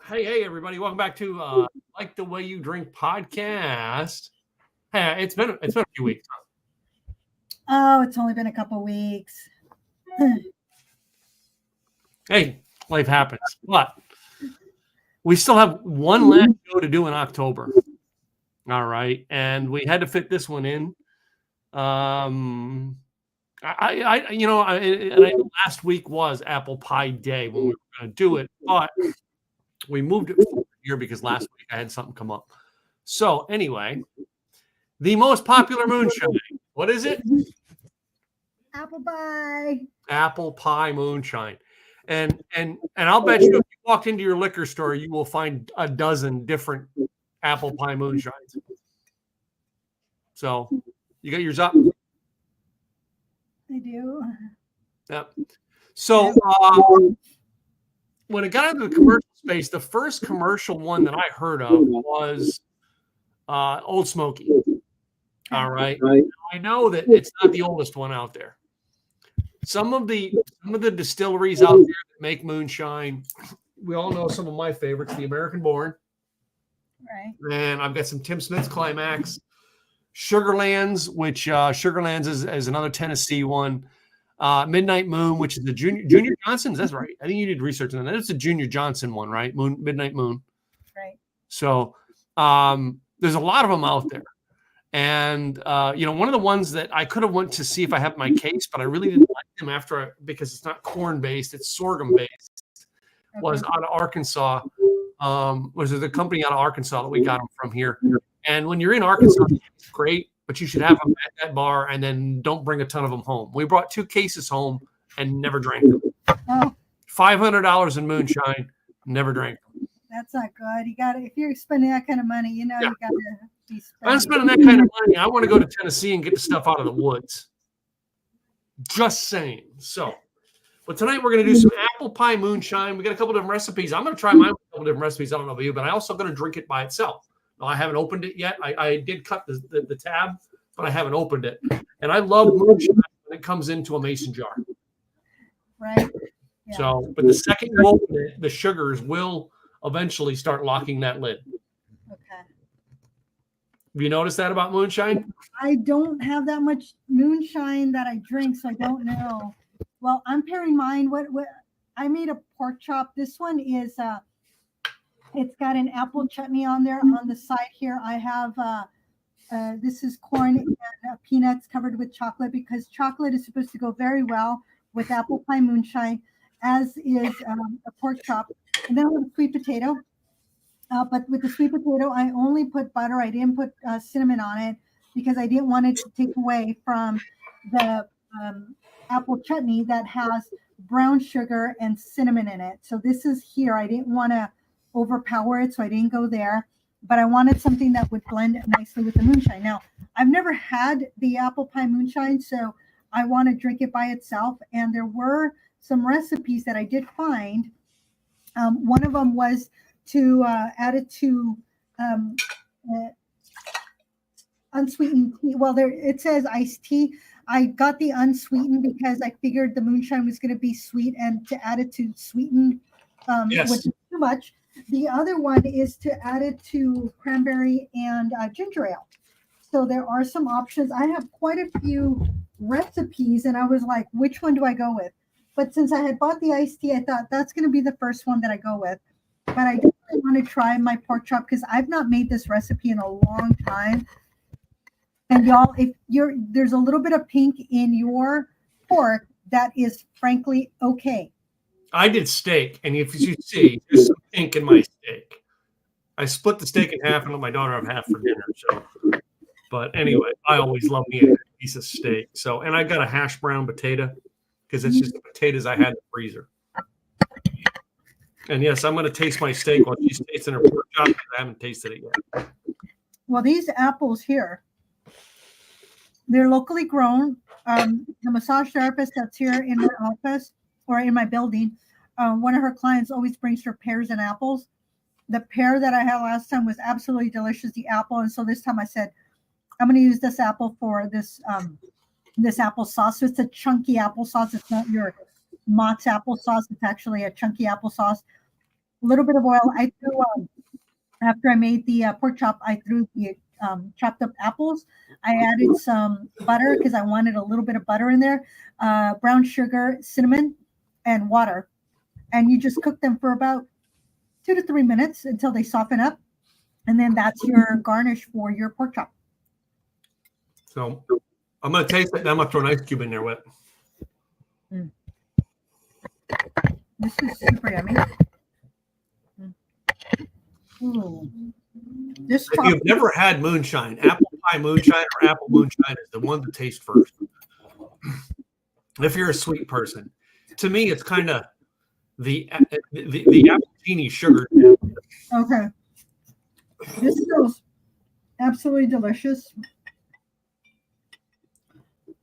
Hey, everybody! Welcome back to Like the Way You Drink podcast. Hey, it's been a few weeks. Oh, it's only been a couple weeks. Hey, life happens, but we still have one last show to do in October. All right, and we had to fit this one in. I know last week was Apple Pie Day when we were going to do it, but we moved it forward here because last week I had something come up. So anyway, the most popular moonshine. What is it? Apple pie. Apple Pie Moonshine. And I'll bet you if you walk into your liquor store, you will find a dozen different Apple Pie Moonshines. So you got yours up? I do. Yep. So when it got into the commercial space, the first commercial one that I heard of was Old Smoky. All right. I know that it's not the oldest one out there. Some of the distilleries out there that make moonshine, we all know some of my favorites, the American Born. Right. And I've got some Tim Smith's Climax. Sugarlands, which Sugarlands is another Tennessee one. Midnight Moon, which is the Junior Johnson's. That's right. I think you did research on that. It's a Junior Johnson one, right? Midnight Moon. Right. So there's a lot of them out there. And one of the ones that I could have went to see if I have my case, but I really didn't like them because it's not corn based, it's sorghum based. Okay. Was out of Arkansas. Was the company out of Arkansas that we got them from here. And when you're in Arkansas, it's great, but you should have them at that bar and then don't bring a ton of them home. We brought 2 cases home and never drank them. Oh. $500 in moonshine, never drank them. That's not good. You got to, if you're spending that kind of money, you got to be spending. I'm spending that kind of money. I want to go to Tennessee and get the stuff out of the woods. Just saying. So, but tonight we're going to do some Apple Pie Moonshine. We got a couple different recipes. I'm going to try mine with a couple different recipes. I don't know about you, but I also going to drink it by itself. No, I haven't opened it yet. I did cut the tab, but I haven't opened it. And I love moonshine when it comes into a mason jar. Right. Yeah. So, but the second you open it, the sugars will eventually start locking that lid. Okay. Have you noticed that about moonshine? I don't have that much moonshine that I drink, so I don't know. Well, I'm pairing mine. What I made a pork chop. This one is it's got an apple chutney on there. On the side here, I have this is corn and peanuts covered with chocolate because chocolate is supposed to go very well with apple pie moonshine, as is a pork chop. And then with a sweet potato. But with the sweet potato, I only put butter. I didn't put cinnamon on it because I didn't want it to take away from the apple chutney that has brown sugar and cinnamon in it. So this is here. I didn't want to overpower it, so I didn't go there. But I wanted something that would blend nicely with the moonshine. Now, I've never had the apple pie moonshine, so I want to drink it by itself. And there were some recipes that I did find. One of them was to add it to unsweetened tea. Well, there it says iced tea. I got the unsweetened because I figured the moonshine was going to be sweet, and to add it to sweetened was too much. The other one is to add it to cranberry and ginger ale. So there are some options. I have quite a few recipes, and I was like, which one do I go with? But since I had bought the iced tea, I thought that's going to be the first one that I go with. But I definitely want to try my pork chop because I've not made this recipe in a long time. And y'all, there's a little bit of pink in your pork, that is frankly okay. I did steak, and if you see, there's some pink in my steak. I split the steak in half and let my daughter have half for dinner. So, but anyway, I always love me a piece of steak. So, and I got a hash brown potato because it's just the potatoes I had in the freezer. And yes, I'm going to taste my steak while she's tasting her pork chop because I haven't tasted it yet. Well, these apples here, they're locally grown. The massage therapist that's here in my office or in my building, one of her clients always brings her pears and apples. The pear that I had last time was absolutely delicious, the apple. And so this time I said, I'm going to use this apple for this applesauce. So it's a chunky applesauce. It's not your Mott's applesauce. It's actually a chunky applesauce. little bit of oil. I threw after I made the pork chop, I threw the chopped up apples. I added some butter because I wanted a little bit of butter in there, brown sugar, cinnamon, and water. And you just cook them for about 2 to 3 minutes until they soften up. And then that's your garnish for your pork chop. So I'm going to taste it, and I'm going to throw an ice cube in there with it. This is super yummy. Ooh. This If you've never had moonshine, apple pie moonshine or apple moonshine is the one to taste first. If you're a sweet person, to me, it's kind of the appletini sugar. Okay. This smells absolutely delicious.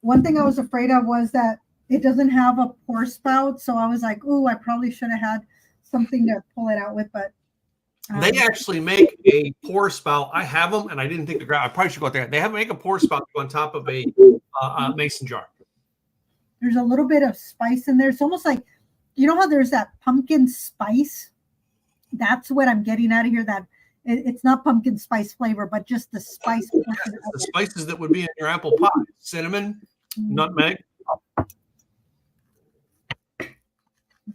One thing I was afraid of was that it doesn't have a pour spout. So I was like, ooh, I probably should have had something to pull it out with. But they actually make a pour spout. I have them, and I didn't think to grab. I probably should go out there. They make a pour spout on top of a mason jar. There's a little bit of spice in there. It's almost like, you know how there's that pumpkin spice? That's what I'm getting out of here. That it's not pumpkin spice flavor, but just the spice. The spices that would be in your apple pie: cinnamon, nutmeg. Okay.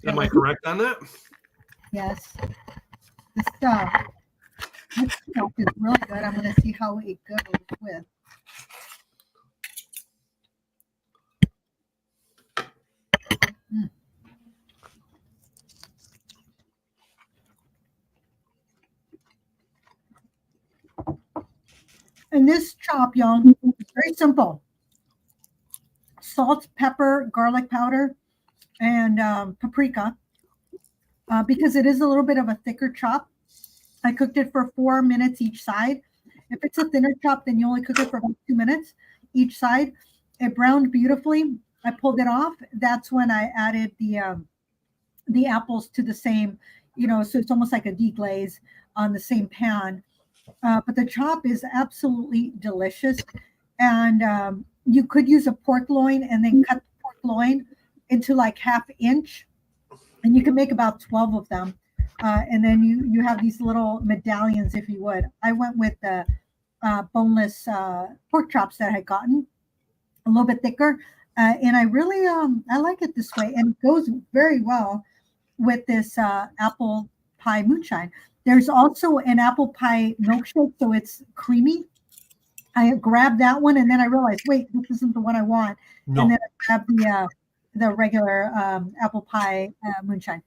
Am I correct on that? Yes. This stuff is really good. I'm going to see how it goes with. And this chop, y'all, is very simple. Salt, pepper, garlic powder, and paprika. Because it is a little bit of a thicker chop. I cooked it for 4 minutes each side. If it's a thinner chop, then you only cook it for about 2 minutes each side. It browned beautifully. I pulled it off. That's when I added the apples to the same, so it's almost like a deglaze on the same pan. But the chop is absolutely delicious. And you could use a pork loin and then cut the pork loin into like 1/2 inch. And you can make about 12 of them. And then you have these little medallions, if you would. I went with the boneless pork chops that I had gotten, a little bit thicker. And I really, I like it this way. And it goes very well with this apple pie moonshine. There's also an apple pie milkshake, so it's creamy. I grabbed that one, and then I realized, wait, this isn't the one I want. No. And then I grabbed the regular apple pie moonshine.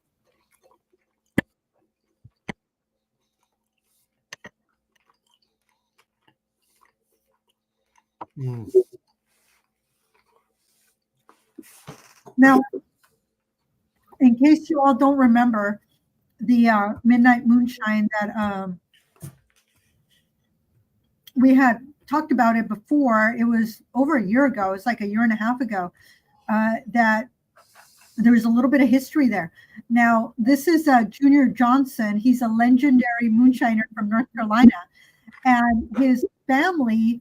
Now, in case you all don't remember, the midnight moonshine that we had talked about it before. It was over a year ago. It's like a year and a half ago. That there was a little bit of history there. Now, this is Junior Johnson. He's a legendary moonshiner from North Carolina, and his family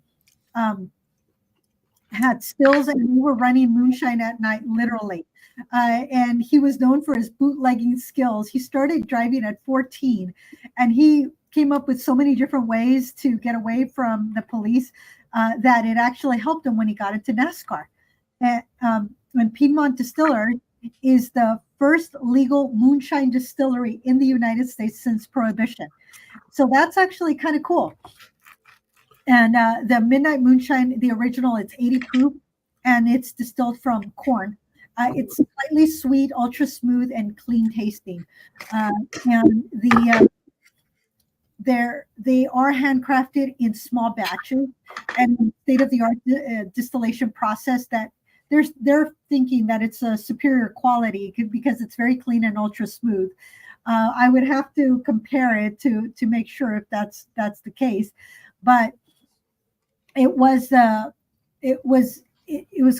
had stills, and we were running moonshine at night, literally. And he was known for his bootlegging skills. He started driving at 14, and he came up with so many different ways to get away from the police that it actually helped him when he got into NASCAR. And Piedmont Distillery is the first legal moonshine distillery in the United States since Prohibition. So that's actually kind of cool. And the Midnight Moonshine, the original, it's 80 proof, and it's distilled from corn. It's slightly sweet, ultra smooth, and clean tasting. And they are handcrafted in small batches and state-of-the-art distillation process that they're thinking that it's a superior quality because it's very clean and ultra smooth. I would have to compare it to make sure if that's the case, but it was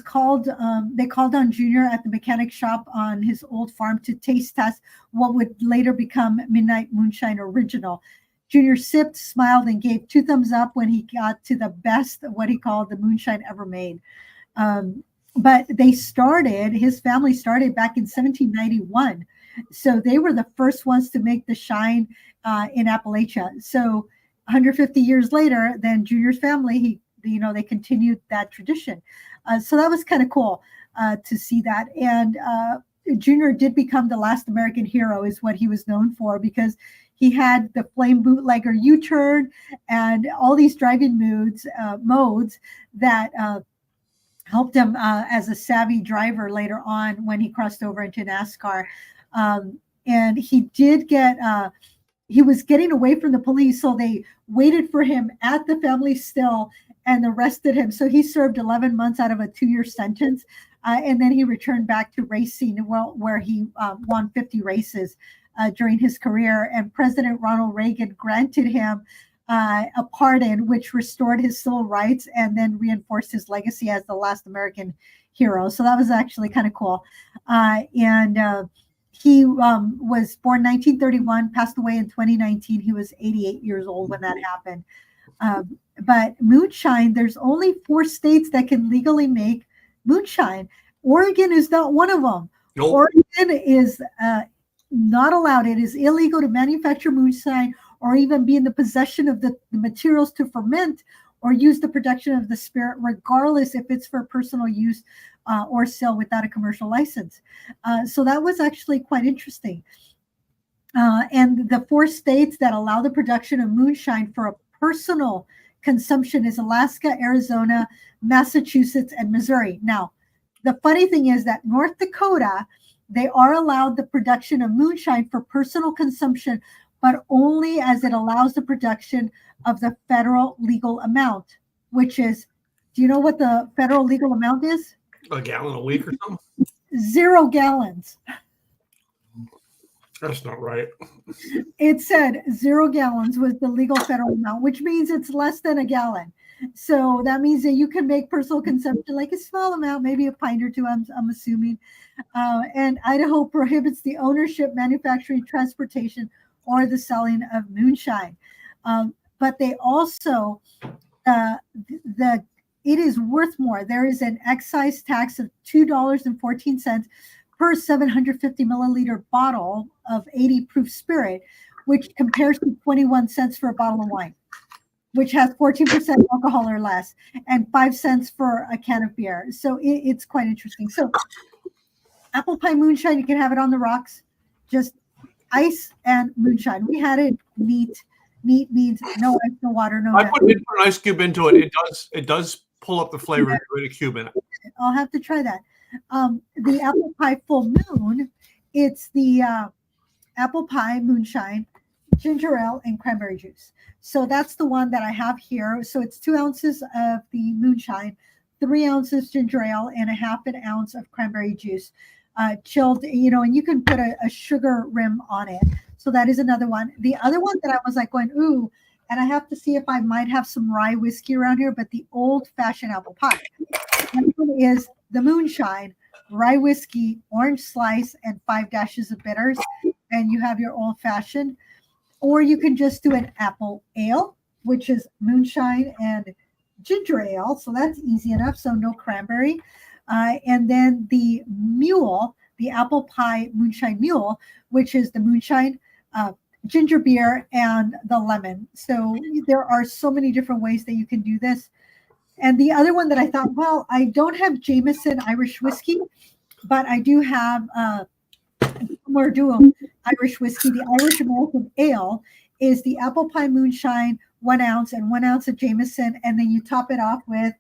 called they called on Junior at the mechanic shop on his old farm to taste test what would later become Midnight Moonshine Original. Junior sipped, smiled, and gave 2 thumbs up when he got to the best of what he called the moonshine ever made. But his family started back in 1791. So they were the first ones to make the shine in Appalachia. So 150 years later, then Junior's family, they continued that tradition. So that was kind of cool to see that. And Junior did become the last American hero, is what he was known for, because he had the flame bootlegger U-turn and all these driving modes that helped him as a savvy driver later on when he crossed over into NASCAR. And he did get, he was getting away from the police, so they waited for him at the family still and arrested him. So he served 11 months out of a 2-year sentence. And then he returned back to racing, where he won 50 races during his career. And President Ronald Reagan granted him a pardon, which restored his civil rights and then reinforced his legacy as the last American hero. So that was actually kind of cool. He was born 1931, passed away in 2019. He was 88 years old when that happened. But moonshine, there's only 4 states that can legally make moonshine. Oregon is not one of them. Nope. Oregon is not allowed. It is illegal to manufacture moonshine or even be in the possession of the materials to ferment or use the production of the spirit, regardless if it's for personal use or sale without a commercial license. So that was actually quite interesting. And the 4 states that allow the production of moonshine for a personal consumption is Alaska, Arizona, Massachusetts, and Missouri. Now, the funny thing is that North Dakota, they are allowed the production of moonshine for personal consumption, but only as it allows the production of the federal legal amount, which is, do you know what the federal legal amount is? A gallon a week or something? 0 gallons. That's not right. It said 0 gallons was the legal federal amount, which means it's less than a gallon. So that means that you can make personal consumption like a small amount, maybe a pint or 2, I'm assuming. And Idaho prohibits the ownership, manufacturing, transportation, or the selling of moonshine. But they also, it is worth more. There is an excise tax of $2.14 per 750 milliliter bottle of 80 proof spirit, which compares to 21 cents for a bottle of wine, which has 14% alcohol or less, and 5 cents for a can of beer. So it's quite interesting. So Apple Pie Moonshine, you can have it on the rocks, just ice and moonshine. We had it neat. Neat means no ice, no water, no. I put an ice cube into it. It does pull up the flavor with a cube in it. I'll have to try that. The Apple Pie Full Moon, it's the Apple Pie Moonshine, ginger ale, and cranberry juice. So that's the one that I have here. So it's 2 ounces of the moonshine, 3 ounces ginger ale, and a half an ounce of cranberry juice, chilled, and you can put a sugar rim on it. So that is another one. The other one that I was like going, ooh, and I have to see if I might have some rye whiskey around here, but the old-fashioned apple pie. That one is the moonshine, rye whiskey, orange slice, and 5 dashes of bitters. And you have your old-fashioned. Or you can just do an apple ale, which is moonshine and ginger ale. So that's easy enough. So no cranberry. And then the mule, the Apple Pie Moonshine Mule, which is the moonshine, ginger beer, and the lemon. So there are so many different ways that you can do this. And the other one that I thought, well, I don't have Jameson Irish whiskey, but I do have Duo Irish whiskey. The Irish American Ale is the Apple Pie Moonshine, 1 ounce, and 1 ounce of Jameson, and then you top it off with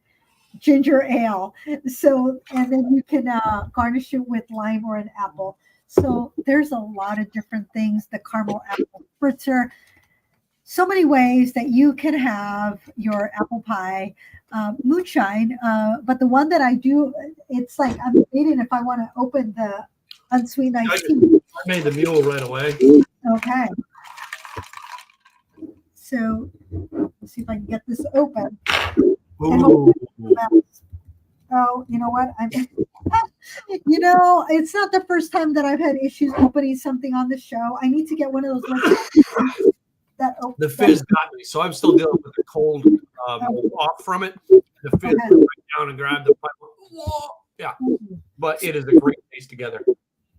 ginger ale. So, and then you can garnish it with lime or an apple. So there's a lot of different things. The caramel apple spritzer. So many ways that you can have your apple pie moonshine. But the one that I do, it's like I'm debating if I want to open the unsweetened iced tea. I made the mule right away. Okay. So let's see if I can get this open. Ooh. Oh, you know what? It's not the first time that I've had issues opening something on the show. I need to get one of those. The fizz got me, so I'm still dealing with the cold off from it. The fizz went right down and grabbed the pipe. Yeah, but it is a great taste together.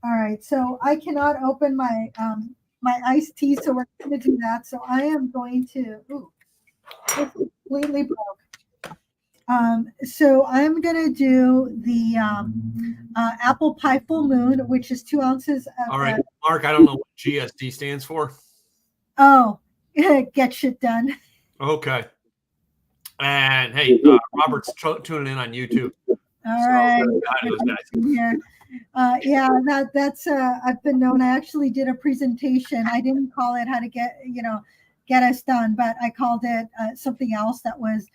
All right, so I cannot open my my iced tea, so we're going to do that. So I am going to. Ooh, it's completely broke. So I'm going to do the apple pie full moon, which is 2 ounces of. All right, Mark. I don't know what GSD stands for. Oh, get shit done. Okay. And hey, Robert's tuning in on YouTube. All right. Those guys. Here. Yeah, that's I've been known. I actually did a presentation. I didn't call it how to get us done, but I called it something else that was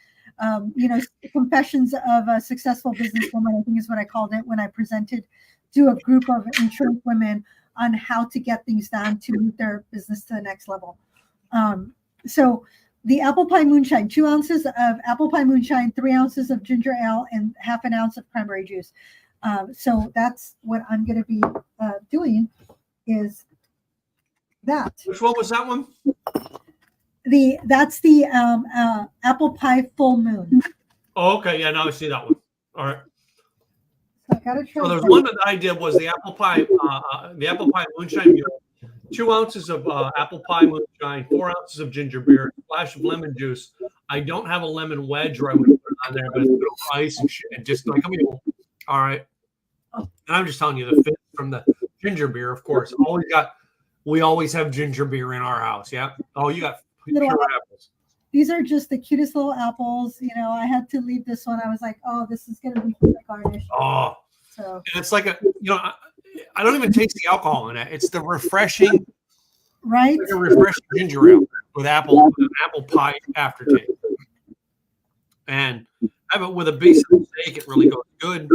confessions of a successful businesswoman, I think is what I called it when I presented to a group of insurance women on how to get things done to move their business to the next level. So the apple pie moonshine, 2 ounces of apple pie moonshine, 3 ounces of ginger ale, and half an ounce of cranberry juice. So that's what I'm going to be doing is that. Which one was that one? That's the apple pie full moon. Oh, okay. Yeah, now I see that one. All right. So I gotta try. So there's one that I did was the apple pie moonshine mule, 2 ounces of apple pie moonshine, 4 ounces of ginger beer, a splash of lemon juice. I don't have a lemon wedge, or I would have put it on there, but it's little ice and shit, and just like a mule. All right. And I'm just telling you the fit from the ginger beer, of course. We always have ginger beer in our house. Yeah. Oh, you got pure apples. These are just the cutest little apples. I had to leave this one. I was like, oh, this is gonna be for the garnish. Oh, so and it's like I don't even taste the alcohol in it. It's the refreshing, right? Like a refreshing ginger ale with apple pie aftertaste. And have it with a piece of steak. It really goes good.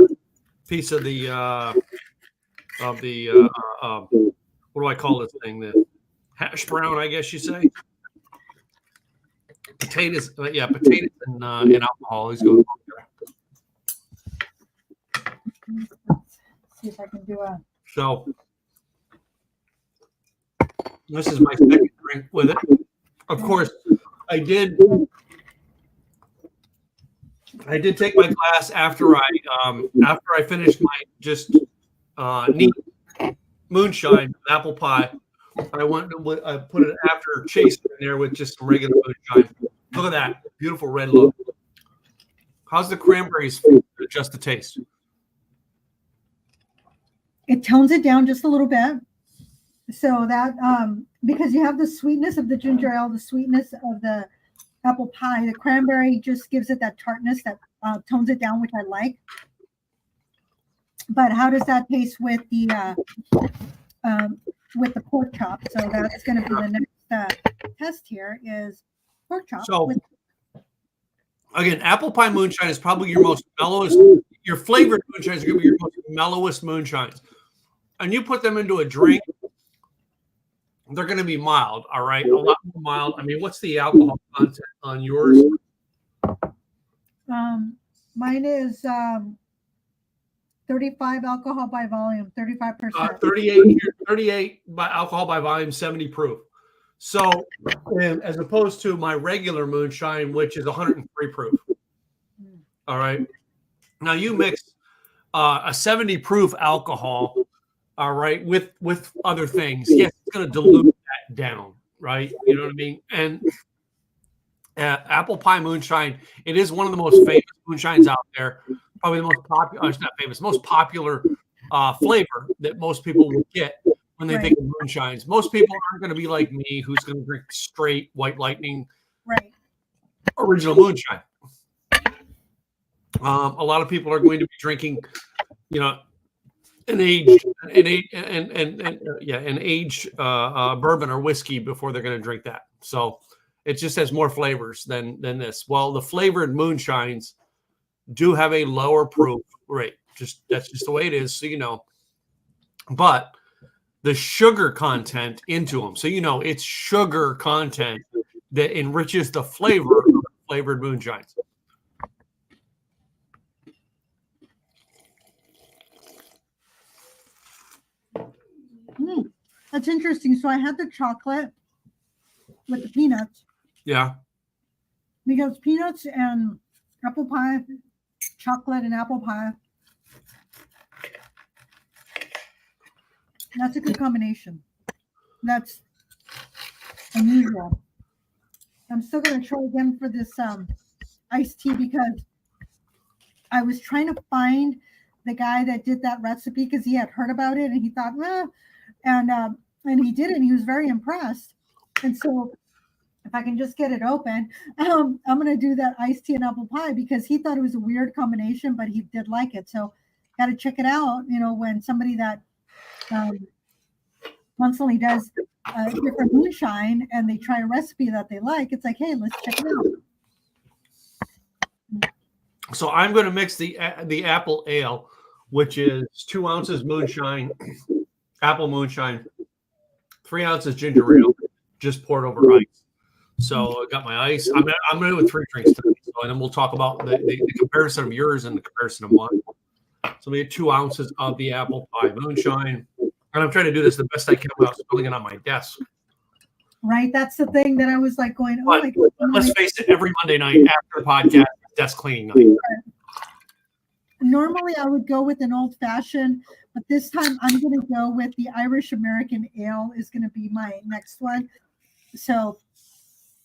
Piece of the what do I call this thing? The hash brown, I guess you say. Potatoes, potatoes and alcohol is going Let's see if I can do a. So this is my second drink with it. Of course, I did take my glass after I finished my just neat moonshine with apple pie. I put it after chasing in there with just some regular moonshine. Look at that beautiful red look. How's the cranberries adjust the taste? It tones it down just a little bit, so that because you have the sweetness of the ginger ale, the sweetness of the apple pie, the cranberry just gives it that tartness that tones it down, which I like. But how does that taste with the pork chop? So that's going to be the next test here is pork chop. So again, apple pie moonshine is probably your most mellowest. Your flavored moonshine is going to be your most mellowest moonshines, and you put them into a drink, they're going to be mild. All right, a lot more mild. I mean, what's the alcohol content on yours? Mine is 35 alcohol by volume, 35%. 38 by alcohol by volume, 70 proof. So, as opposed to my regular moonshine, which is 103 proof. All right. Now you mix a 70 proof alcohol, all right, with other things. Yes, it's going to dilute that down, right? You know what I mean? And apple pie moonshine, it is one of the most famous moonshines out there. Probably the most popular, it's not famous, most popular flavor that most people will get when they think of moonshines. Most people aren't going to be like me, who's going to drink straight White Lightning original moonshine. A lot of people are going to be drinking, an aged bourbon or whiskey before they're going to drink that. So it just has more flavors than this. Well, the flavored moonshines do have a lower proof rate. That's just the way it is. So but the sugar content into them. So it's sugar content that enriches the flavor of flavored moonshines. That's interesting. So I had the chocolate with the peanuts. Yeah. Because peanuts and apple pie, chocolate and apple pie. That's a good combination. That's unusual. I'm still going to try again for this iced tea because I was trying to find the guy that did that recipe because he had heard about it and he thought, and he did it. And he was very impressed. And so if I can just get it open, I'm going to do that iced tea and apple pie because he thought it was a weird combination, but he did like it. So got to check it out. You know, when somebody that constantly does different moonshine and they try a recipe that they like, it's like, hey, let's check it out. So I'm going to mix the apple ale, which is 2 ounces moonshine, apple moonshine, 3 ounces ginger ale, just poured over ice. So I got my ice. I'm going to do 3 drinks today. So, and then we'll talk about the comparison of yours and the comparison of mine. So we have 2 ounces of the apple pie moonshine. And I'm trying to do this the best I can without spilling it on my desk. Right. That's the thing that I was like going, oh my God. Let's face it, every Monday night after the podcast, desk cleaning night. Normally I would go with an old fashioned, but this time I'm going to go with the Irish American ale is going to be my next one. So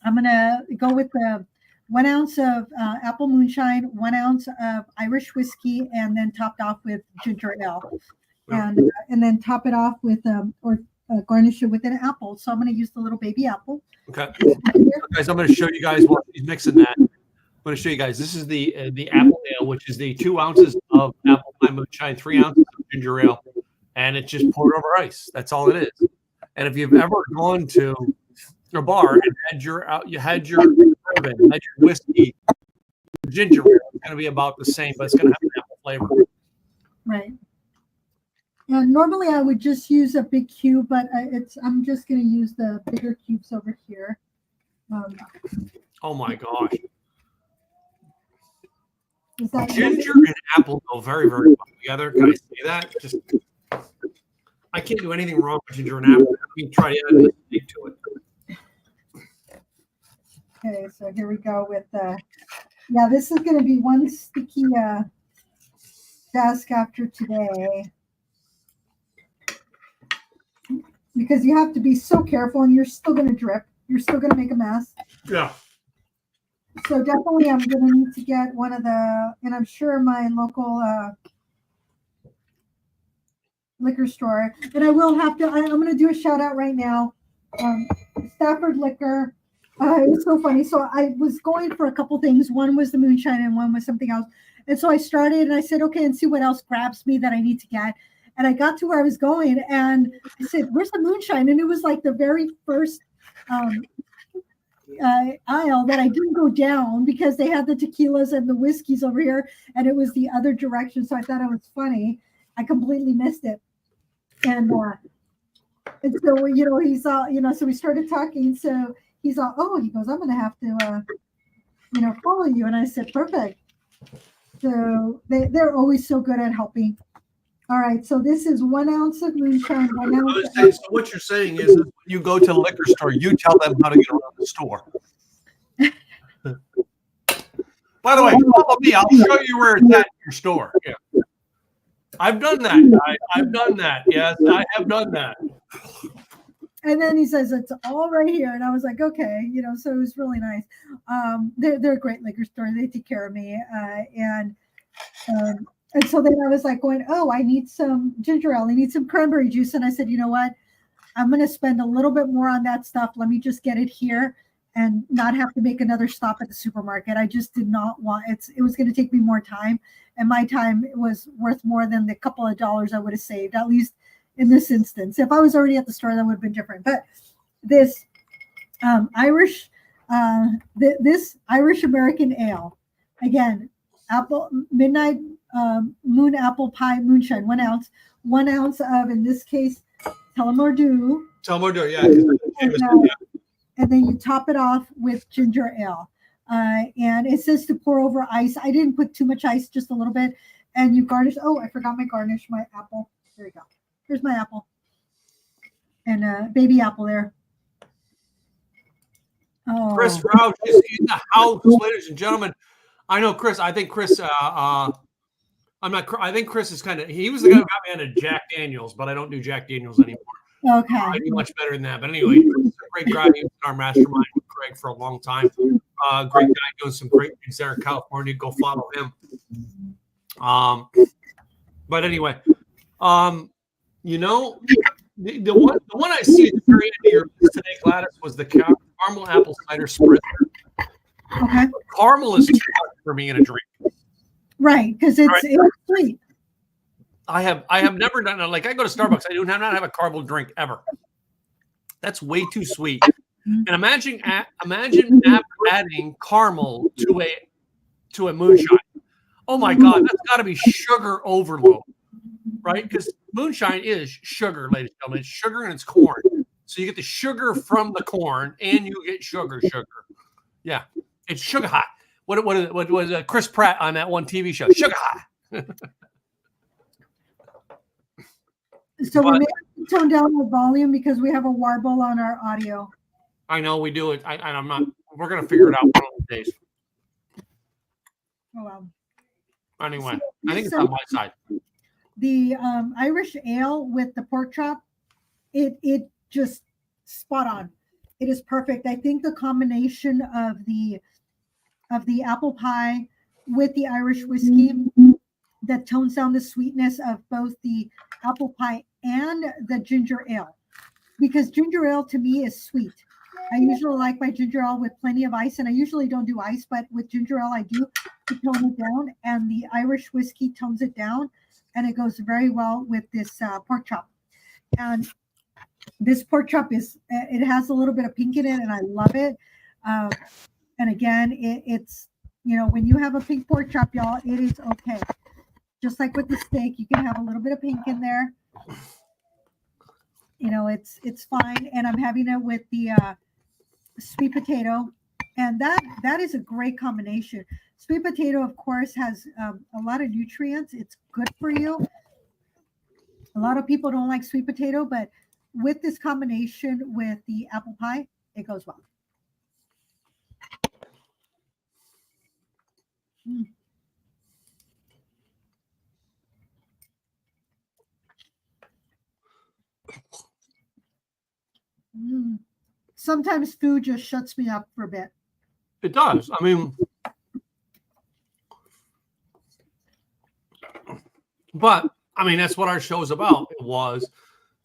I'm going to go with the 1 ounce of apple moonshine, 1 ounce of Irish whiskey, and then topped off with ginger ale. And then top it off with garnish it with an apple. So I'm going to use the little baby apple. Okay, guys, I'm going to show you guys while she's mixing that. I'm going to show you guys. This is the apple ale, which is the 2 ounces of apple pie moonshine, 3 ounces of ginger ale, and it's just poured over ice. That's all it is. And if you've ever gone to a bar and had your bourbon, had your whiskey, ginger ale, it's going to be about the same, but it's going to have an apple flavor. Right. And normally I would just use a big cube, but I'm just going to use the bigger cubes over here. Oh my gosh. Ginger and apple go very, very well together. Can I say that? Just I can't do anything wrong with ginger and apple. Let me try to add a steak to it. Okay, so here we go with yeah, this is going to be one sticky desk after today. Because you have to be so careful and you're still going to drip. You're still going to make a mess. Yeah. So definitely I'm going to need to get one of the, and I'm sure my local liquor store, and I will have to, I'm going to do a shout out right now. Stafford Liquor. It was so funny. So I was going for a couple things. One was the moonshine and one was something else. And so I started and I said, okay, and see what else grabs me that I need to get. And I got to where I was going and I said, where's the moonshine? And it was like the very first aisle that I didn't go down because they had the tequilas and the whiskeys over here. And it was the other direction. So I thought it was funny. I completely missed it. And so, you know, he saw, you know, so we started talking. So he's all, oh, he goes, I'm going to have to, you know, follow you. And I said, perfect. So they're always so good at helping. All right, so this is 1 ounce of moonshine. 1 ounce. So what you're saying is when you go to the liquor store, you tell them how to get around the store. By the way, follow me. I'll show you where it's at in your store. Yeah. I've done that. I've done that. Yes, I have done that. And then he says, it's all right here. And I was like, okay, you know, so it was really nice. They're a great liquor store. They take care of me. And so then I was like going, oh, I need some ginger ale. I need some cranberry juice. And I said, you know what? I'm going to spend a little bit more on that stuff. Let me just get it here and not have to make another stop at the supermarket. I just did not want it was going to take me more time. And my time was worth more than the couple of dollars I would have saved, at least in this instance. If I was already at the store, that would have been different. But this this Irish American ale, again, midnight moon apple pie moonshine, 1 ounce, 1 ounce of, in this case, Tullamore Dew. Yeah. And then you top it off with ginger ale. And it says to pour over ice. I didn't put too much ice, just a little bit. And you garnish. Oh, I forgot my garnish, my apple. There you go. Here's my apple. And baby apple there. Oh. Chris Roush is in the house, ladies and gentlemen. I know Chris. I think Chris I'm not. I think Chris is kind of. He was the guy who got me into Jack Daniels, but I don't do Jack Daniels anymore. Okay. I do much better than that. But anyway, Chris is a great guy. He was in our mastermind with Craig for a long time. Great guy doing some great things there in California. Go follow him. But anyway, you know, the one I see at the very end of your list today, Gladys, was the caramel apple cider spritzer. Okay. Caramel is too much for me in a drink. Right, because it's sweet. I have never done it. Like I go to Starbucks, I do not have a caramel drink ever. That's way too sweet. And imagine adding caramel to a moonshine. Oh my God, that's got to be sugar overload, right? Because moonshine is sugar, ladies and gentlemen. It's sugar and it's corn. So you get the sugar from the corn and you get sugar. Yeah, it's sugar high. What was Chris Pratt on that one TV show? Sugar high. So we may have to tone down the volume because we have a warble on our audio. I know we do it. I'm not. We're gonna figure it out one of these days. Oh wow. Anyway, so, I think it's on my side. The Irish ale with the pork chop, it just spot on. It is perfect. I think the combination of the apple pie with the Irish whiskey that tones down the sweetness of both the apple pie and the ginger ale, because ginger ale to me is sweet. I usually like my ginger ale with plenty of ice, and I usually don't do ice, but with ginger ale I do to tone it down, and the Irish whiskey tones it down, and it goes very well with this pork chop. And this pork chop it has a little bit of pink in it, and I love it. And again, it's when you have a pink pork chop, y'all, it is okay. Just like with the steak, you can have a little bit of pink in there. It's fine. And I'm having it with the sweet potato, and that is a great combination. Sweet potato, of course, has a lot of nutrients. It's good for you. A lot of people don't like sweet potato, but with this combination with the apple pie, it goes well. Sometimes food just shuts me up for a bit. It does. I mean, but I mean, that's what our show is about. It was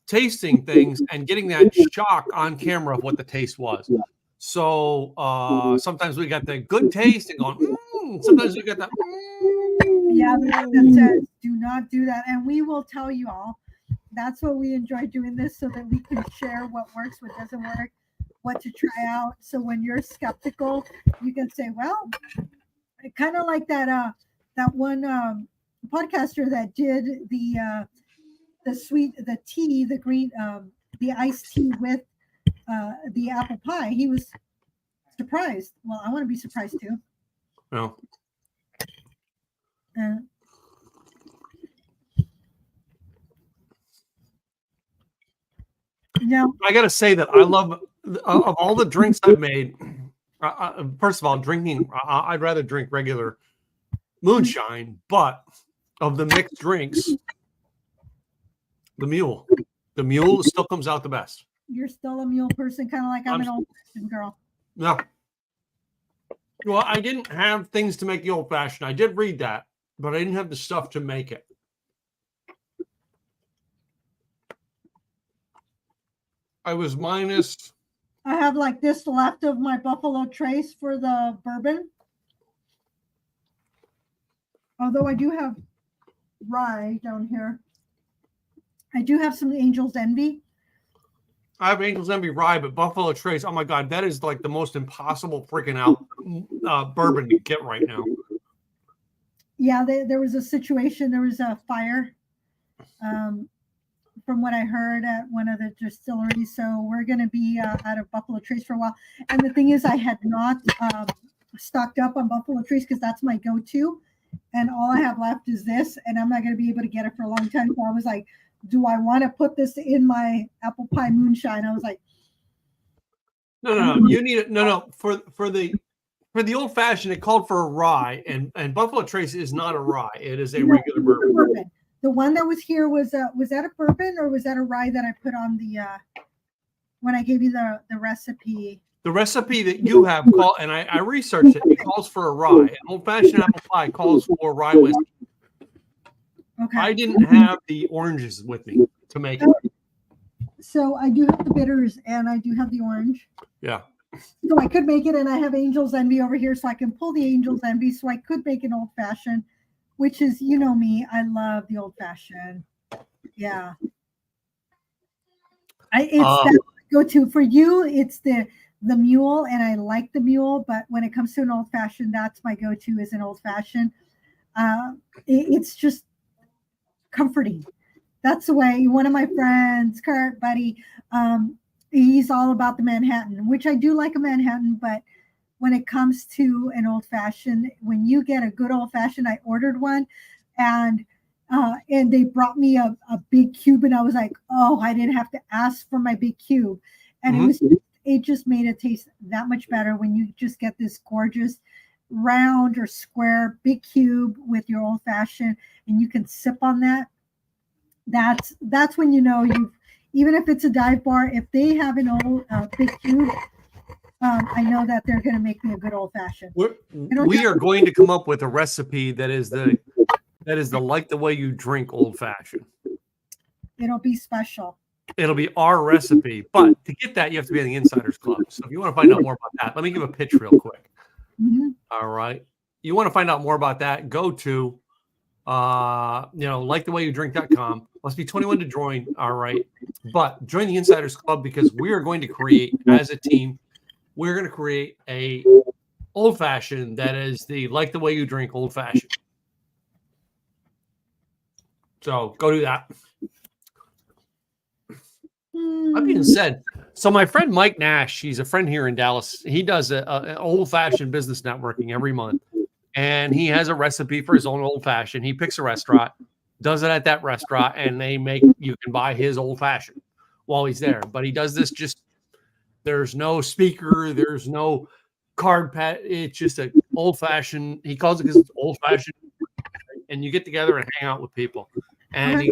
tasting things and getting that shock on camera of what the taste was. So sometimes we got the good taste and going, sometimes we got that. Yeah, that says do not do that. And we will tell you all. That's what we enjoy doing this, so that we can share what works, what doesn't work, what to try out. So when you're skeptical, you can say, well, kind of like that one podcaster that did the tea, the green, the iced tea with the apple pie. He was surprised. Well, I want to be surprised too. No. No, I got to say that I love of all the drinks I've made. First of all, drinking, I'd rather drink regular moonshine, but of the mixed drinks, the mule still comes out the best. You're still a mule person, kind of like I'm an old fashioned girl. No. Well, I didn't have things to make the old fashioned. I did read that, but I didn't have the stuff to make it. I was minus. I have like this left of my Buffalo Trace for the bourbon. Although I do have rye down here. I do have some Angel's Envy. I have Angel's Envy rye, but Buffalo Trace, oh my God, that is like the most impossible freaking out bourbon to get right now. Yeah, there was a situation. There was a fire. From what I heard at one of the distilleries. So we're going to be out of Buffalo Trace for a while. And the thing is, I had not stocked up on Buffalo Trace because that's my go-to. And all I have left is this, and I'm not going to be able to get it for a long time. So I was like, do I want to put this in my Apple Pie Moonshine? I was like, no. You need it. No. For the For the old fashioned, it called for a rye, and Buffalo Trace is not a rye; it is a No, regular bourbon. bourbon. The one that was here was that a bourbon or was that a rye that I put on the when I gave you the recipe? The recipe that you have called, and I researched it. It calls for a rye. An old fashioned apple pie calls for rye whiskey. Okay. I didn't have the oranges with me to make it. So I do have the bitters and I do have the orange. Yeah. So I could make it, and I have Angel's Envy over here, so I can pull the Angel's Envy. So I could make an old fashioned, which is, you know me, I love the old fashioned. Yeah. It's that go-to for you. It's the mule, and I like the mule, but when it comes to an old fashioned, that's my go-to is an old fashioned. It's just comforting. That's the way. One of my friends, Kurt, buddy, he's all about the Manhattan, which I do like a Manhattan, but when it comes to an old fashioned, when you get a good old fashioned, I ordered one, and they brought me a big cube, and I was like, oh, I didn't have to ask for my big cube, and it just made it taste that much better when you just get this gorgeous round or square big cube with your old fashioned, and you can sip on that. That's when you know you've, even if it's a dive bar, if they have an old big cube, I know that they're going to make me a good old fashioned. We are going to come up with a recipe that is the like the way you drink old fashioned. It'll be special. It'll be our recipe, but to get that, you have to be in the Insiders Club. So if you want to find out more about that, let me give a pitch real quick. All right, you want to find out more about that? Go to likethewayyoudrink.com. Must be 21 to join. All right. But join the Insiders Club because we are going to create, as a team, we're going to create a old fashioned that is the like the way you drink old fashioned. So go do that. That being said, so my friend Mike Nash, he's a friend here in Dallas. He does an old fashioned business networking every month. And he has a recipe for his own old fashioned. He picks a restaurant, does it at that restaurant, and you can buy his old fashioned while he's there. But he does this there's no speaker, there's no card pad. It's just an old fashioned. He calls it because it's old fashioned. And you get together and hang out with people. And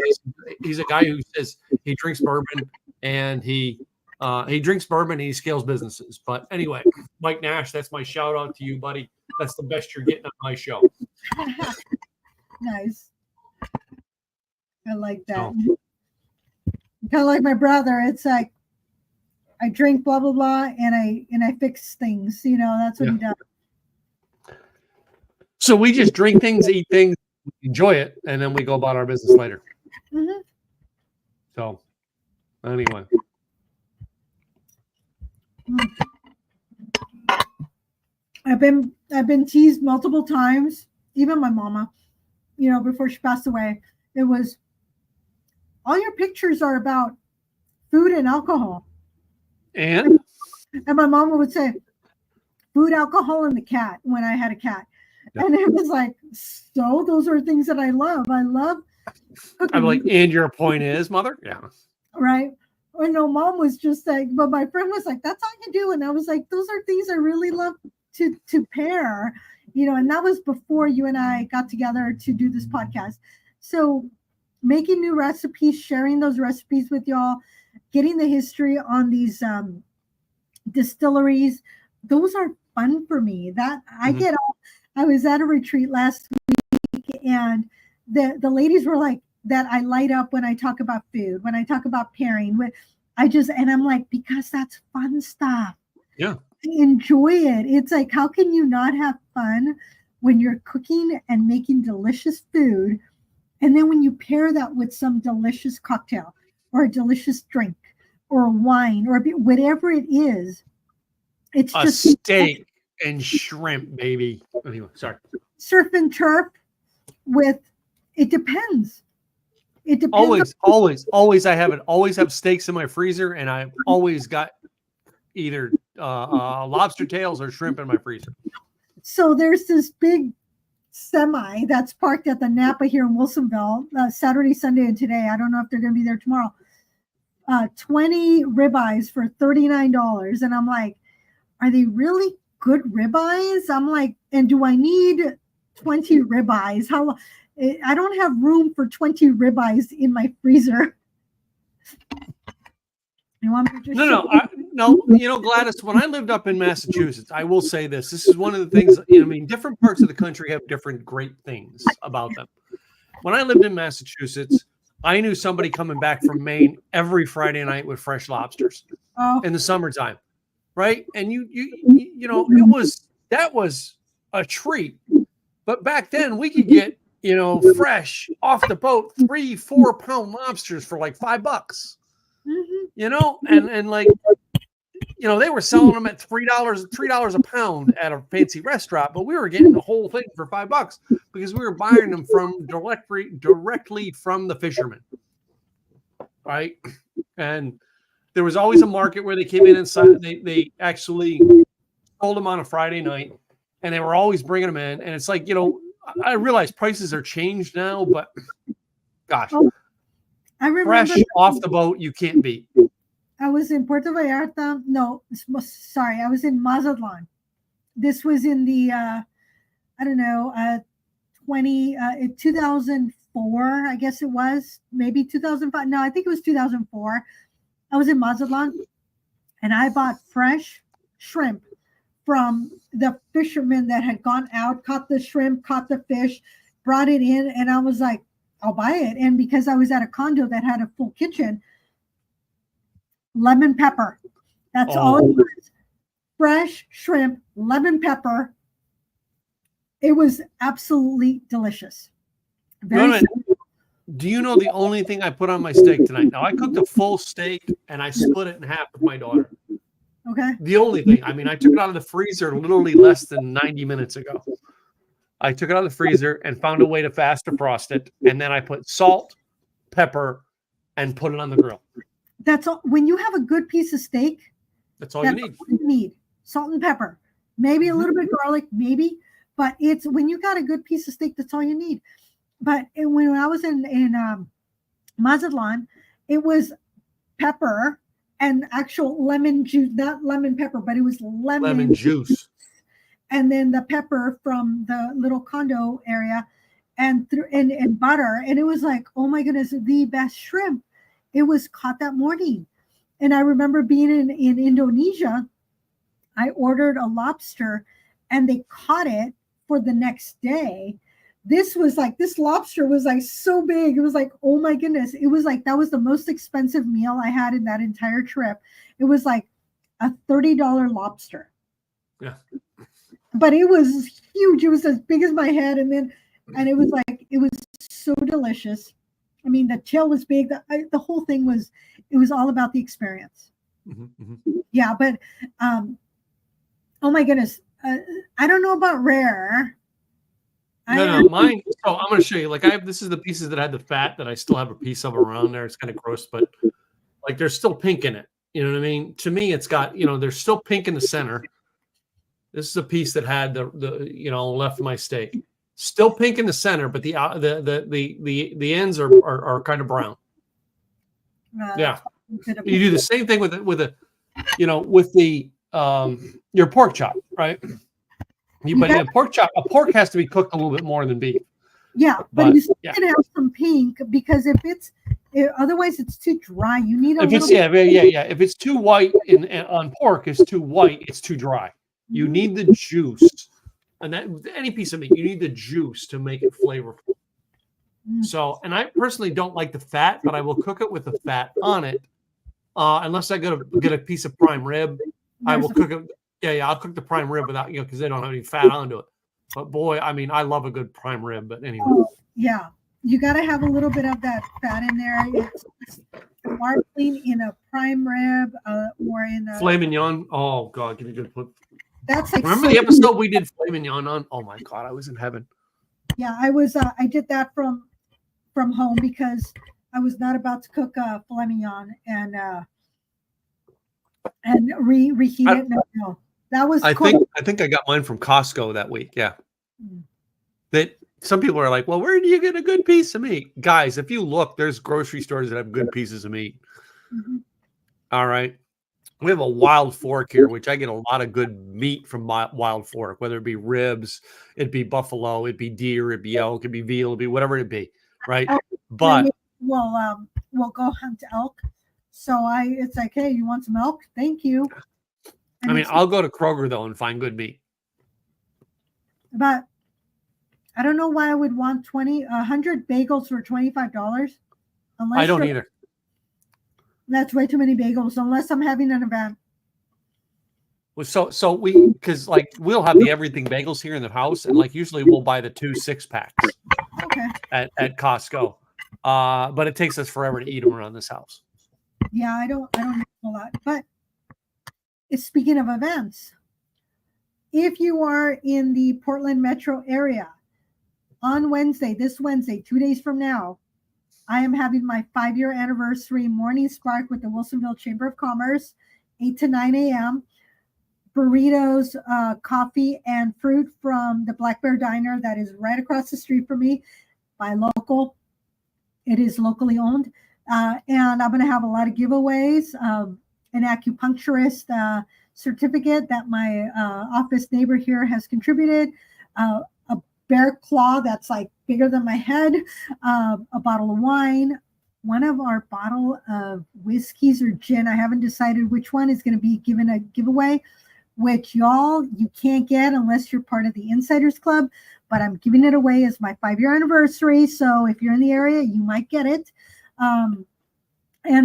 he's a guy who says he drinks bourbon and he drinks bourbon and he scales businesses. But anyway, Mike Nash, that's my shout out to you, buddy. That's the best you're getting on my show. Nice. I like that. Kind of like my brother. It's like I drink blah blah blah and I fix things. That's what he does. So we just drink things, eat things, enjoy it, and then we go about our business later. So anyway. I've been teased multiple times, even my mama, before she passed away. It was, all your pictures are about food and alcohol. And my mama would say, food, alcohol, and the cat when I had a cat. Yeah. And it was like, so those are things that I love. I love cooking. I'm like, and your point is, mother? Yeah. Right. Well, no, mom was just like, but my friend was like, that's all you do. And I was like, those are things I really love to pair, and that was before you and I got together to do this podcast. So making new recipes, sharing those recipes with y'all, getting the history on these distilleries, those are fun for me. That I get all, I was at a retreat last week and the ladies were like, that I light up when I talk about food, when I talk about pairing with, and I'm like, because that's fun stuff. Yeah. Enjoy it. It's like, how can you not have fun when you're cooking and making delicious food? And then when you pair that with some delicious cocktail or a delicious drink or a wine or whatever it is, it's a just steak and shrimp, baby. Anyway, sorry. Surf and turf with, it depends. It depends. Always. I always have steaks in my freezer, and I've always got either lobster tails or shrimp in my freezer. So there's this big semi that's parked at the Napa here in Wilsonville, Saturday, Sunday, and today. I don't know if they're going to be there tomorrow. 20 ribeyes for $39. And I'm like, are they really good ribeyes. I'm like, and do I need 20 ribeyes? How? I don't have room for 20 ribeyes in my freezer. You want me to just No. You know, Gladys, when I lived up in Massachusetts, I will say this. This is one of the things, I mean, different parts of the country have different great things about them. When I lived in Massachusetts, I knew somebody coming back from Maine every Friday night with fresh lobsters in the summertime, right? And you know, that was a treat. But back then we could get, you know, fresh off the boat 3-4 pound lobsters for like $5. You know, and like, you know, they were selling them at $3 a pound at a fancy restaurant, but we were getting the whole thing for $5 because we were buying them from directly from the fishermen, right? And there was always a market where they came in and they actually sold them on a Friday night, and they were always bringing them in. And it's like, you know, I realize prices are changed now, but gosh, I remember fresh off the boat, you can't beat. I was in Puerto Vallarta. No, sorry, I was in Mazatlan. This was in the I don't know, 2004, I guess it was, maybe 2005. No, I think it was 2004. I was in Mazatlan, and I bought fresh shrimp from the fishermen that had gone out, caught the shrimp, caught the fish, brought it in, and I was like, I'll buy it. And because I was at a condo that had a full kitchen, lemon pepper. That's all it was. Fresh shrimp, lemon pepper. It was absolutely delicious. Do you know the only thing I put on my steak tonight? Now, I cooked a full steak and I split it in half with my daughter. Okay. The only thing, I mean, I took it out of the freezer literally less than 90 minutes ago. I took it out of the freezer and found a way to fast defrost it. And then I put salt, pepper, and put it on the grill. That's all. When you have a good piece of steak, that's all you need. All you need. Salt and pepper, maybe a little bit of garlic, maybe, but it's when you got a good piece of steak, that's all you need. But when I was in Mazatlan, it was pepper and actual lemon juice, not lemon pepper, but it was lemon juice. And then the pepper from the little condo area and butter. And it was like, oh my goodness, the best shrimp. It was caught that morning. And I remember being in Indonesia, I ordered a lobster and they caught it for the next day. This lobster was like so big. It was like, oh my goodness. It was like, that was the most expensive meal I had in that entire trip. It was like a $30 lobster. Yeah. But it was huge. It was as big as my head. And it was like, it was so delicious. I mean, the tail was big. The whole thing was, it was all about the experience. Yeah. But, oh my goodness. I don't know about rare. No, mine. So I'm going to show you. Like this is the pieces that had the fat that I still have a piece of around there. It's kind of gross, but like there's still pink in it. You know what I mean? To me, it's got, you know, there's still pink in the center. This is a piece that had the you know, left my steak. Still pink in the center, but the ends are kind of brown. Yeah. You do the same thing with the you know, with the your pork chop, right? But a pork has to be cooked a little bit more than beef. Yeah, but you still can have some pink because otherwise it's too dry. You need a little bit. If it's too white on pork, it's too white, it's too dry. You need the juice, and that any piece of meat, you need the juice to make it flavorful. So, and I personally don't like the fat, but I will cook it with the fat on it, unless I get a piece of prime rib. I will cook it. Yeah, I'll cook the prime rib without, you know, because they don't have any fat onto it. But boy, I mean, I love a good prime rib. But anyway. Oh, yeah, you got to have a little bit of that fat in there. It's sparkling in a prime rib or in a filet mignon. Oh God, give me a good put. That's like remember the episode we did filet mignon on? Oh my God, I was in heaven. Yeah, I was. I did that from home because I was not about to cook filet mignon and reheat it. No. That was I think I got mine from Costco that week. Yeah. That some people are like, well, where do you get a good piece of meat? Guys, if you look, there's grocery stores that have good pieces of meat. All right. We have a wild fork here, which I get a lot of good meat from my wild fork, whether it be ribs, it'd be buffalo, it'd be deer, it'd be elk, it'd be veal, it'd be whatever it be, right? Oh, But we'll go hunt elk. So it's like, hey, you want some elk? Thank you. And I mean, I'll go to Kroger though and find good meat. But I don't know why I would want 100 bagels for $25. I don't either. That's way too many bagels unless I'm having an event. Well, so because like we'll have the everything bagels here in the house, and like usually we'll buy the 2 6-packs at Costco. But it takes us forever to eat them around this house. Yeah, I don't eat a lot. But speaking of events, if you are in the Portland metro area on this Wednesday, 2 days from now, I am having my 5-year anniversary morning spark with the Wilsonville Chamber of Commerce, 8 to 9 a.m. Burritos, coffee, and fruit from the Black Bear Diner that is right across the street from me by local. It is locally owned. And I'm going to have a lot of giveaways, an acupuncturist certificate that my office neighbor here has contributed, a bear claw that's like bigger than my head, a bottle of wine, one of our bottle of whiskeys or gin. I haven't decided which one is going to be given a giveaway, which y'all, you can't get unless you're part of the Insiders Club, but I'm giving it away as my 5-year anniversary. So if you're in the area, you might get it. And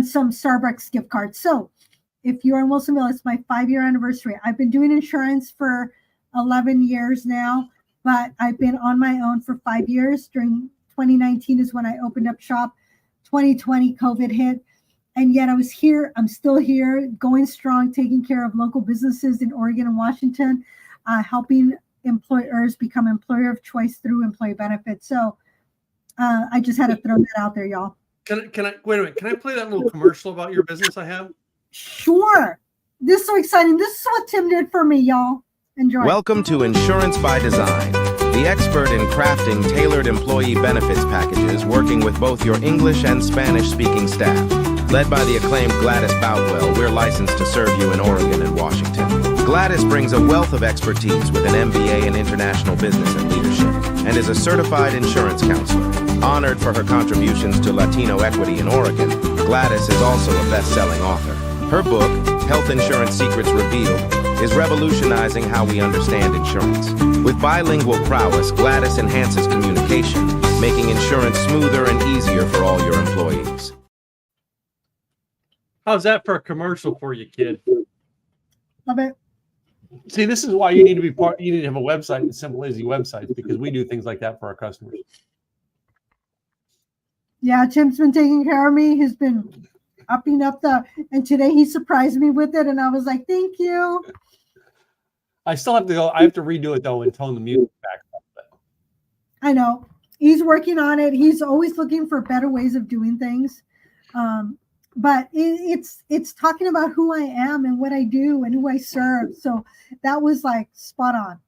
some Starbucks gift cards. So if you're in Wilsonville, it's my 5-year anniversary. I've been doing insurance for 11 years now, but I've been on my own for 5 years. During 2019 is when I opened up shop. 2020 COVID hit. And yet I was here. I'm still here, going strong, taking care of local businesses in Oregon and Washington, helping employers become employer of choice through employee benefits. So I just had to throw that out there, y'all. Can I wait a minute? Can I play that little commercial about your business I have? Sure. This is so exciting. This is what Tim did for me, y'all. Enjoy. Welcome to Insurance by Design, the expert in crafting tailored employee benefits packages, working with both your English and Spanish-speaking staff. Led by the acclaimed Gladys Boutwell, we're licensed to serve you in Oregon and Washington. Gladys brings a wealth of expertise with an MBA in international business and leadership, and is a certified insurance counselor. Honored for her contributions to Latino equity in Oregon, Gladys is also a best-selling author. Her book, Health Insurance Secrets Revealed, is revolutionizing how we understand insurance. With bilingual prowess, Gladys enhances communication, making insurance smoother and easier for all your employees. How's that for a commercial for you, kid? Love it. See, this is why you need to be part. You need to have a website and Simple Easy websites, because we do things like that for our customers. Yeah, Tim's been taking care of me. He's been upping up and today he surprised me with it, and I was like, thank you. I still have to go. I have to redo it though and tone the music back a bit. I know. He's working on it. He's always looking for better ways of doing things. But it's talking about who I am and what I do and who I serve. So that was like spot on.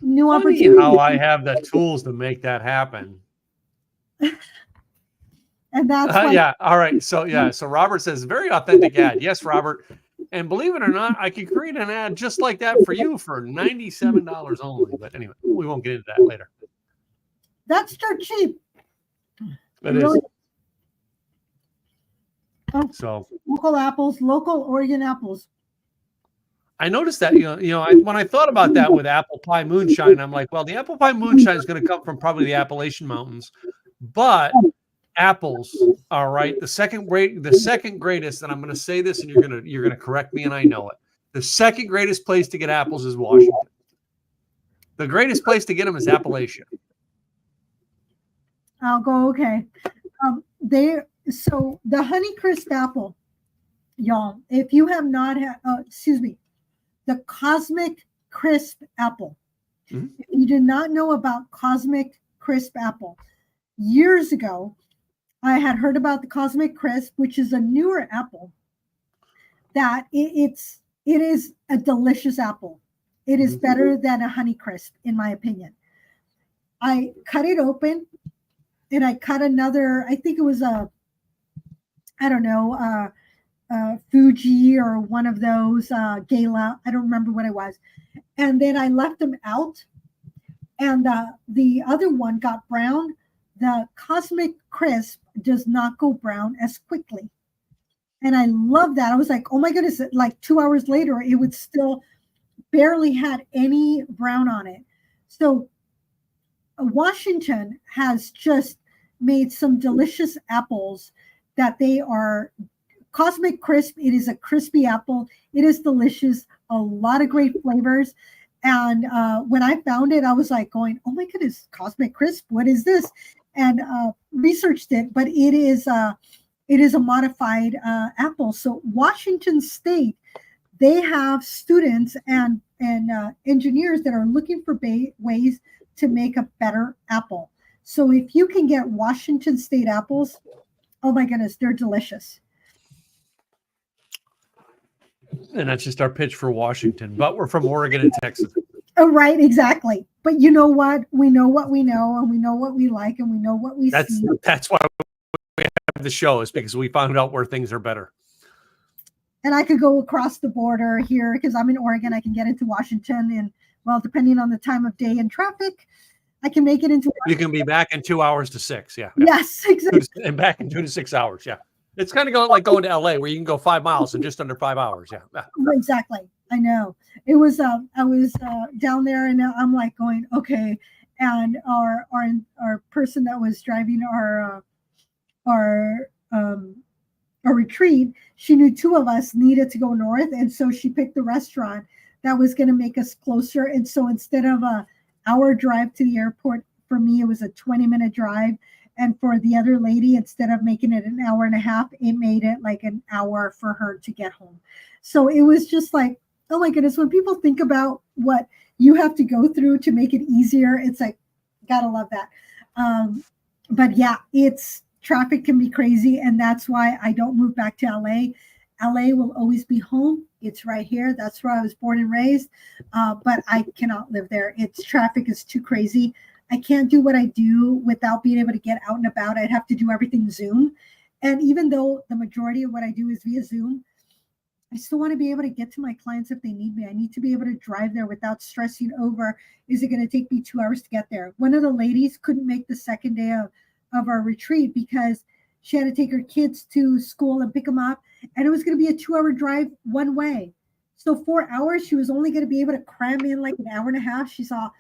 New opportunity. How I have the tools to make that happen. And that's yeah. All right. So Robert says, very authentic ad. Yes, Robert. And believe it or not, I could create an ad just like that for you for $97 only. But anyway, we won't get into that later. That's dirt cheap. It is. Oh, so local Oregon apples. I noticed that, when I thought about that with Apple Pie Moonshine, I'm like, well, the Apple Pie Moonshine is going to come from probably the Appalachian Mountains, but apples, all right. The second greatest, and I'm going to say this, and you're going to correct me, and I know it. The second greatest place to get apples is Washington. The greatest place to get them is Appalachia. I'll go. Okay. So the Honeycrisp apple, y'all, if you have not had, the Cosmic Crisp apple. Mm-hmm. If you did not know about Cosmic Crisp apple, years ago, I had heard about the Cosmic Crisp, which is a newer apple. That it is a delicious apple. It is better than a Honeycrisp, in my opinion. I cut it open, and I cut another. I think it was Fuji or one of those Gala. I don't remember what it was. And then I left them out, and the other one got brown. The Cosmic Crisp does not go brown as quickly. And I love that. I was like, oh my goodness, like 2 hours later, it would still barely had any brown on it. So Washington has just made some delicious apples that they are Cosmic Crisp. It is a crispy apple. It is delicious. A lot of great flavors. And when I found it, I was like going, oh my goodness, Cosmic Crisp, what is this? And researched it, but it is a modified apple. So Washington State, they have students and engineers that are looking for ways to make a better apple. So if you can get Washington State apples, oh my goodness, they're delicious. And that's just our pitch for Washington, but we're from Oregon and Texas. Oh, right, exactly. But you know what? We know what we know, and we know what we like, and we know what we see. That's why we have the show, is because we found out where things are better. And I could go across the border here because I'm in Oregon. I can get into Washington, and well, depending on the time of day and traffic, I can make it into Washington. You can be back in 2 hours to 6. Yeah. Yes, exactly. And back in 2 to 6 hours. Yeah. It's kind of like going to LA, where you can go 5 miles in just under 5 hours. Yeah. Exactly. I know. It was, I was down there, and I'm like going, okay. And our person that was driving our retreat, she knew two of us needed to go north. And so she picked the restaurant that was going to make us closer. And so instead of a hour drive to the airport, for me, it was a 20-minute drive. And for the other lady, instead of making it an hour and a half, it made it like an hour for her to get home. So it was just like, oh my goodness, when people think about what you have to go through to make it easier, it's like, gotta love that. But yeah, traffic can be crazy. And that's why I don't move back to LA. LA will always be home. It's right here. That's where I was born and raised. But I cannot live there. Traffic is too crazy. I can't do what I do without being able to get out and about. I'd have to do everything Zoom. And even though the majority of what I do is via Zoom, I still want to be able to get to my clients if they need me. I need to be able to drive there without stressing over, is it going to take me 2 hours to get there? One of the ladies couldn't make the second day of our retreat because she had to take her kids to school and pick them up. And it was going to be a 2 hour drive one way. So 4 hours, she was only going to be able to cram in like an hour and a half. She saw,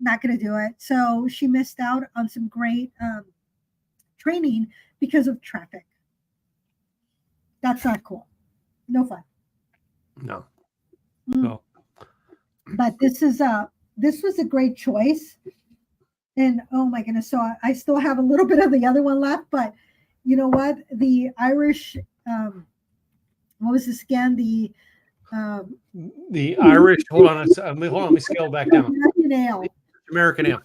not going to do it. So she missed out on some great training because of traffic. That's not cool. No fun. No. No. But this was a great choice. And oh my goodness. So I still have a little bit of the other one left, but you know what? The Irish, what was this again? The Irish, hold on, let me scale back down. American Ale. American Ale.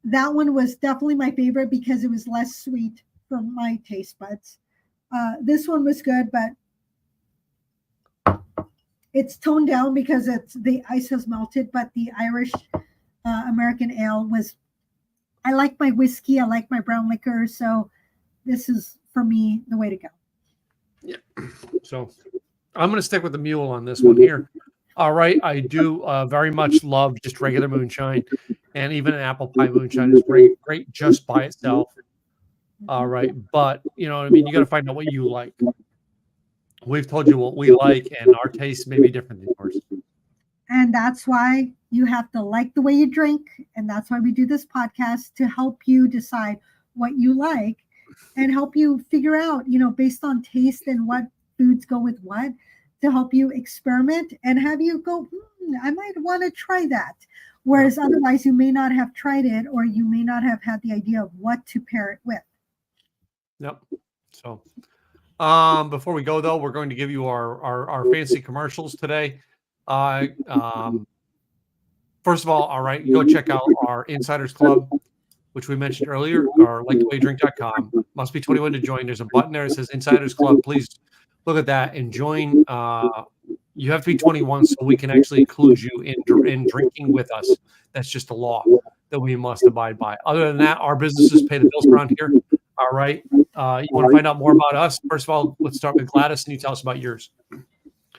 That one was definitely my favorite because it was less sweet for my taste buds. This one was good, but it's toned down because the ice has melted. But the Irish American Ale I like my whiskey, I like my brown liquor, so this is for me the way to go. Yeah. So I'm going to stick with the mule on this one here. All right, I do very much love just regular moonshine, and even an apple pie moonshine is great just by itself. All right, but you know what I mean? You got to find out what you like. We've told you what we like, and our taste may be different than yours. And that's why you have to like the way you drink, and that's why we do this podcast, to help you decide what you like and help you figure out, based on taste and what foods go with what, to help you experiment and have you go, I might want to try that. Whereas otherwise you may not have tried it, or you may not have had the idea of what to pair it with. Yep. So before we go, though, we're going to give you our fancy commercials today. First of all, all right, you go check out our Insiders Club, which we mentioned earlier, or likethewayydrink.com. Must be 21 to join. There's a button there that says Insiders Club. Please look at that and join. You have to be 21 so we can actually include you in drinking with us. That's just a law that we must abide by. Other than that, our businesses pay the bills around here. All right. You want to find out more about us? First of all, let's start with Gladys, and you tell us about yours.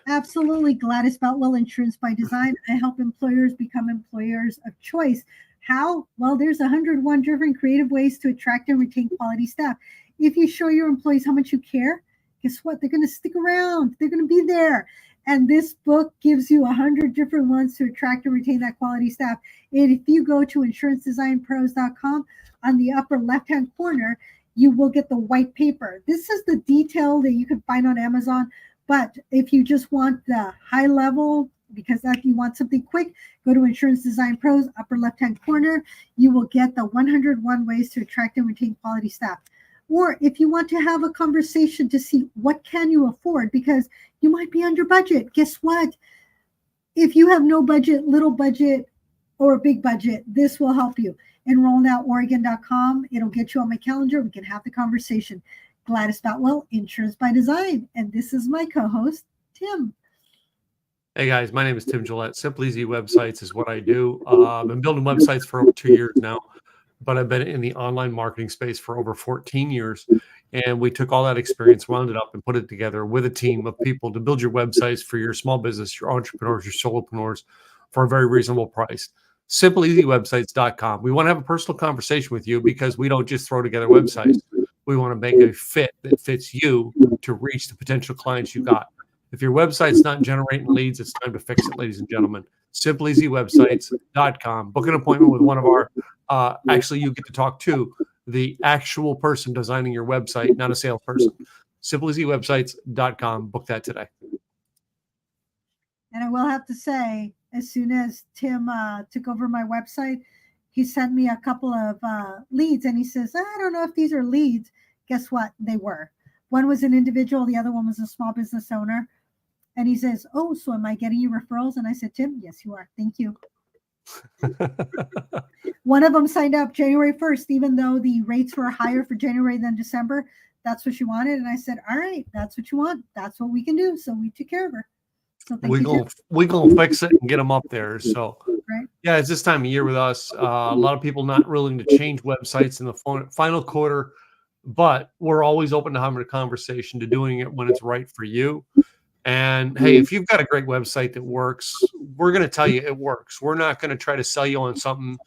Absolutely. Gladys Boutwell, Insurance by Design. I help employers become employers of choice. How? Well, there's 101 different creative ways to attract and retain quality staff. If you show your employees how much you care, guess what? They're going to stick around. They're going to be there. And this book gives you 100 different ones to attract and retain that quality staff. And if you go to insurancedesignpros.com, on the upper left-hand corner, you will get the white paper. This is the detail that you can find on Amazon. But if you just want the high level, because if you want something quick, go to Insurance Design Pros, upper left-hand corner. You will get the 101 ways to attract and retain quality staff. Or if you want to have a conversation to see what can you afford, because you might be under budget. Guess what? If you have no budget, little budget, or a big budget, this will help you. EnrollNowOregon.com. It'll get you on my calendar. We can have the conversation. Gladys Boutwell, Insurance by Design. And this is my co-host, Tim. Hey guys, my name is Tim Gillette. Simple Easy Websites is what I do. I've been building websites for over 2 years now, but I've been in the online marketing space for over 14 years. And we took all that experience, wound it up, and put it together with a team of people to build your websites for your small business, your entrepreneurs, your solopreneurs for a very reasonable price. SimpleEasyWebsites.com. We want to have a personal conversation with you because we don't just throw together websites. We want to make a fit that fits you to reach the potential clients you got. If your website's not generating leads, it's time to fix it, ladies and gentlemen. SimpleEasyWebsites.com. Book an appointment with one of our, actually you get to talk to the actual person designing your website, not a salesperson. SimpleEasyWebsites.com. Book that today. And I will have to say, as soon as Tim took over my website, he sent me a couple of leads, and he says, I don't know if these are leads. Guess what? They were. One was an individual. The other one was a small business owner. And he says, oh, so am I getting you referrals? And I said, Tim, yes, you are. Thank you. One of them signed up January 1st, even though the rates were higher for January than December. That's what she wanted. And I said, all right, that's what you want. That's what we can do. So we took care of her. So we gonna fix it and get them up there. So right. Yeah, it's this time of year with us. A lot of people not willing to change websites in the final quarter, but we're always open to having a conversation, to doing it when it's right for you. And hey, if you've got a great website that works, we're going to tell you it works. We're not going to try to sell you on something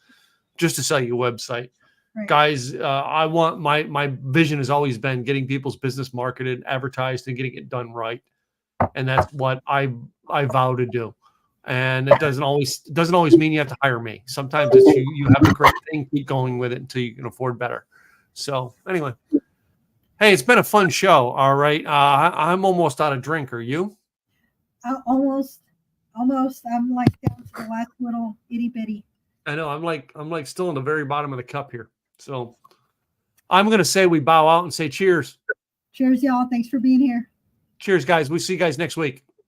just to sell you a website. Right. Guys, I want my vision has always been getting people's business marketed, advertised, and getting it done right. And that's what I vow to do. And it doesn't always mean you have to hire me. Sometimes it's you have a great thing, keep going with it until you can afford better. So anyway, hey, it's been a fun show. All right, I'm almost out of drink. Are you? Almost. I'm like down to the last little itty bitty. I know. I'm like still in the very bottom of the cup here. So I'm gonna say we bow out and say cheers. Cheers, y'all. Thanks for being here. Cheers, guys. We'll see you guys next week.